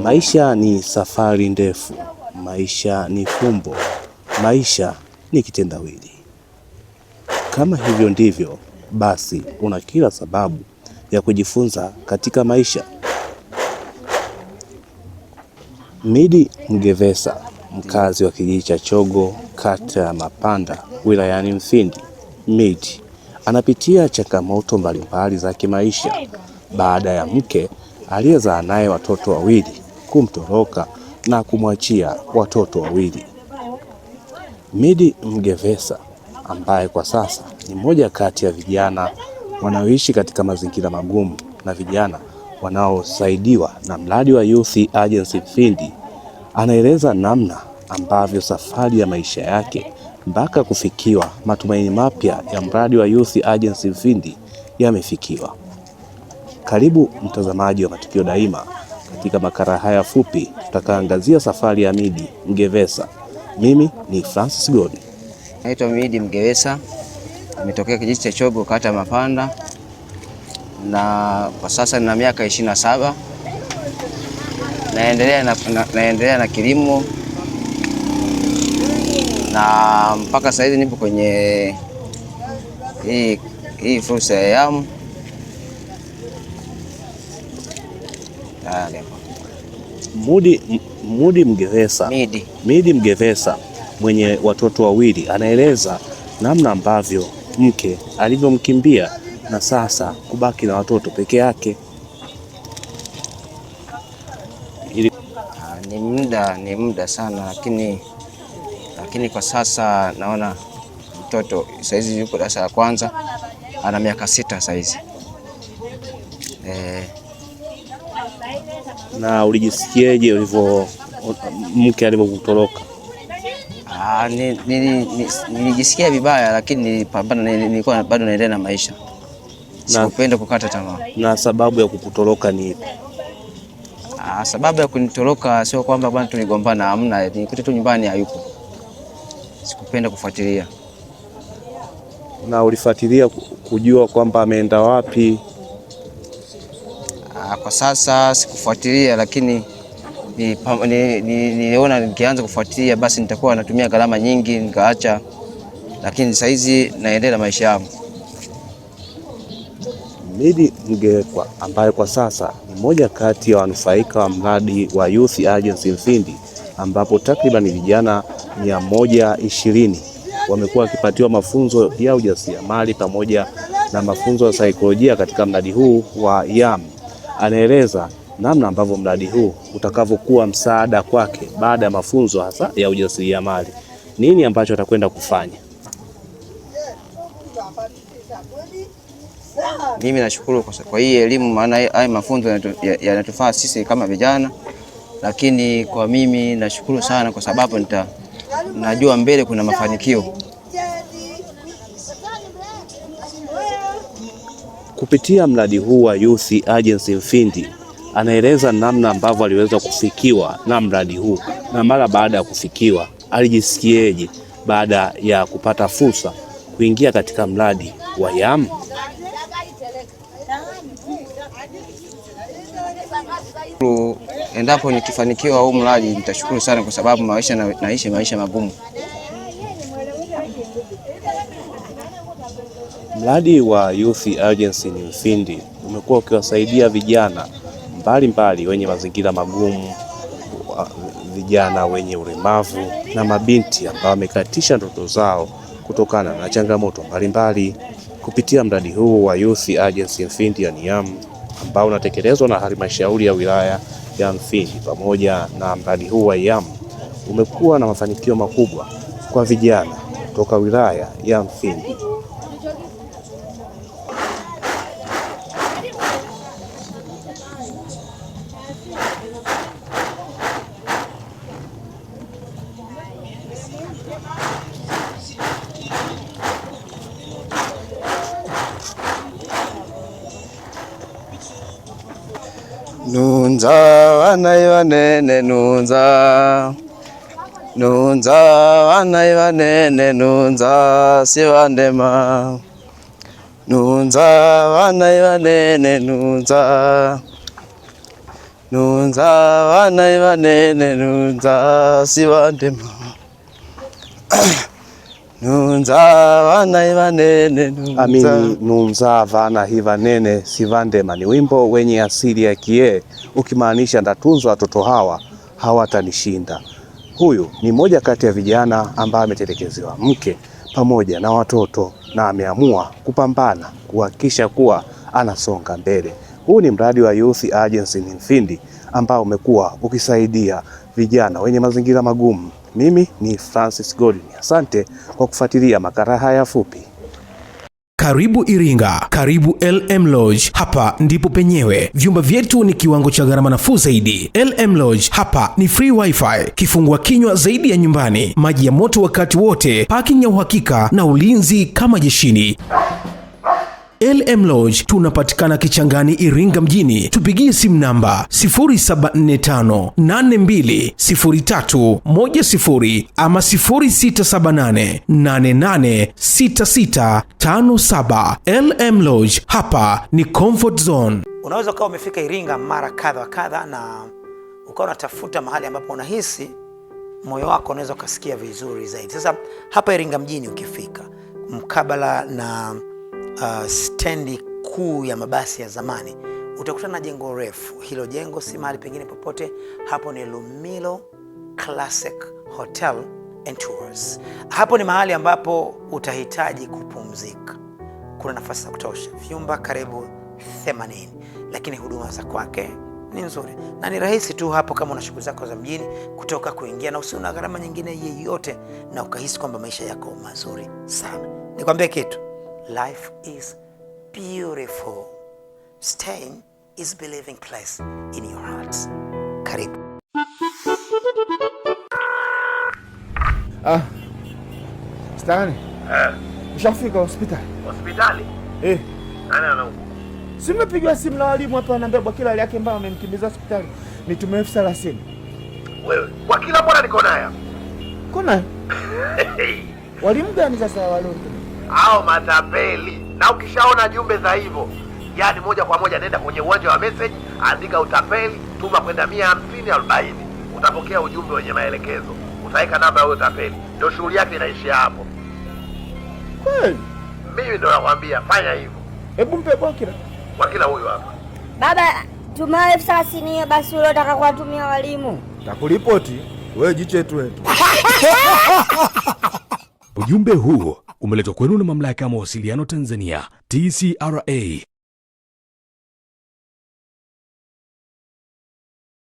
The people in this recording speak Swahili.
Maisha ni safari ndefu, maisha ni fumbo, maisha ni kitendawili. Kama hivyo ndivyo, basi una kila sababu ya kujifunza katika maisha. Midi Mgevesa, mkazi wa kijiji cha Chogo, kata ya Mapanda, wilayani Mfindi. Midi anapitia changamoto mbalimbali za kimaisha baada ya mke aliyezaa naye watoto wawili kumtoroka na kumwachia watoto wawili. Midi Mgevesa, ambaye kwa sasa ni mmoja kati ya vijana wanaoishi katika mazingira magumu na vijana wanaosaidiwa na mradi wa Youth Agency Mfindi, anaeleza namna ambavyo safari ya maisha yake mpaka kufikiwa matumaini mapya ya mradi wa Youth Agency Mfindi yamefikiwa. Karibu mtazamaji wa Matukio Daima, katika makala haya fupi tutakaangazia safari ya Midi Mgevesa. Mimi ni Francis God. Naitwa Midi Mgevesa, nimetokea kijiji cha Chogo, kata Mapanda, na kwa sasa nina miaka 27. Naendelea na kilimo na mpaka sasa hivi nipo kwenye hii fursa ya YAM. Midi Mgevesa mwenye watoto wawili anaeleza namna ambavyo mke alivyomkimbia na sasa kubaki na watoto peke yake. Ni muda sana, lakini kwa sasa naona mtoto saizi yuko darasa la kwanza, ana miaka 6 saizi. Na ulijisikiaje ulivyo mke alivyokutoroka? Nilijisikia vibaya, lakini nilipambana, nilikuwa bado naendelea na maisha. Sikupenda kukata tamaa. Na sababu ya kukutoroka ni ipi? Sababu ya kunitoroka sio kwamba bwana tuligombana, hamna, nikuta tu nyumbani hayupo. Sikupenda kufuatilia. Na ulifuatilia kujua kwamba ameenda wapi? Kwa sasa sikufuatilia, lakini niliona nikianza kufuatilia basi nitakuwa natumia gharama nyingi, nikaacha. Lakini sasa hizi naendelea maisha yangu. Midi Mgevesa, ambaye kwa sasa ni mmoja kati ya wanufaika wa mradi wa Youth Agency Mfindi, ambapo takriban vijana 120 wamekuwa wakipatiwa mafunzo ya ujasiriamali pamoja na mafunzo ya saikolojia katika mradi huu wa YAM. Anaeleza namna ambavyo mradi huu utakavyokuwa msaada kwake baada ya mafunzo hasa ya ujasiriamali. Nini ambacho atakwenda kufanya? Mimi nashukuru kwa hii elimu, maana haya mafunzo yanatufaa sisi kama vijana, lakini kwa mimi nashukuru sana kwa sababu najua mbele kuna mafanikio. Kupitia mradi huu wa Youth Agency Mfindi, anaeleza namna ambavyo aliweza kufikiwa na mradi huu, na mara baada ya kufikiwa alijisikiaje baada ya kupata fursa kuingia katika mradi wa YAM. Endapo nikifanikiwa huu mradi nitashukuru sana, kwa sababu naishi maisha magumu. Mradi wa Youth Agency Mfindi umekuwa ukiwasaidia vijana mbalimbali wenye mazingira magumu, vijana wenye ulemavu na mabinti ambao wamekatisha ndoto zao kutokana na changamoto mbalimbali. Kupitia mradi huu wa Youth Agency Mfindi ya YAM, ambao unatekelezwa na halmashauri ya wilaya ya Mfindi pamoja na mradi huu wa YAM, umekuwa na mafanikio makubwa kwa vijana kutoka wilaya ya Mfindi. Nunza wanaiwanene nunza, nunza wanaiwanene nunza siwandema, nunza wanaiwanene nunza, nunza vana vanene nunza sivandema nunza vana vanene nunza. Amini nunza vana hivanene sivandema ni wimbo wenye asili ya Kie ukimaanisha ndatunzwa watoto hawa hawatanishinda. Huyu ni mmoja kati ya vijana ambaye ametelekezewa mke pamoja na watoto na ameamua kupambana kuhakikisha kuwa anasonga mbele. Huu ni mradi wa Youth Agency Mfindi ambao umekuwa ukisaidia vijana wenye mazingira magumu. Mimi ni Francis Godwin. Asante kwa kufuatilia makala haya fupi. Karibu Iringa, karibu LM Lodge. Hapa ndipo penyewe. Vyumba vyetu ni kiwango cha gharama nafuu zaidi. LM Lodge hapa ni free wifi, kifungua kinywa zaidi ya nyumbani, maji ya moto wakati wote, parking ya uhakika na ulinzi kama jeshini. LM Lodge tunapatikana Kichangani, Iringa mjini. Tupigie simu namba 0745820310 ama 0678886657. LM Lodge, hapa ni comfort zone. Unaweza ukawa umefika Iringa mara kadha kadha na ukawa unatafuta mahali ambapo unahisi moyo wako unaweza ukasikia vizuri zaidi. Sasa hapa Iringa mjini ukifika mkabala na stendi kuu ya mabasi ya zamani, utakutana na jengo refu. Hilo jengo si mahali pengine popote, hapo ni Lumilo Classic Hotel and Tours. Hapo ni mahali ambapo utahitaji kupumzika. Kuna nafasi za kutosha, vyumba karibu 80, lakini huduma za kwake ni nzuri na ni rahisi tu hapo kama una shughuli zako za mjini kutoka kuingia, na usiona gharama nyingine yeyote na ukahisi kwamba maisha yako mazuri sana. Nikwambie kitu, life is beautiful. Staying is believing place in your hearts. Karibu. Stani. Ushafika hospitali? Hospitali? Nani anaumwa? Si nimepigiwa simu na walimu hapa wananiambia Bwakila hali yake mbaya, wamemkimbiza hospitali. Nitumie 30,000. Wewe, Bwakila mbona niko naye? Kuna? Walimu gani sasa walimu? Hao matapeli. Na ukishaona jumbe za hivyo, yani moja kwa moja nenda kwenye uwanja wa message, andika utapeli, tuma kwenda 15040. Utapokea ujumbe wenye maelekezo. Utaweka namba ya utapeli. Ndio shughuli yake inaishia hapo. Kweli? Mimi ndo nakwambia fanya hivyo. Hebu mpe Bwakila. Bwakila huyu hapa. Baba, tuma 30,000 basi ule utaka kuwatumia walimu. Takuripoti, wewe jichetu wetu. Ujumbe huu umeletwa kwenu na Mamlaka ya Mawasiliano Tanzania, TCRA.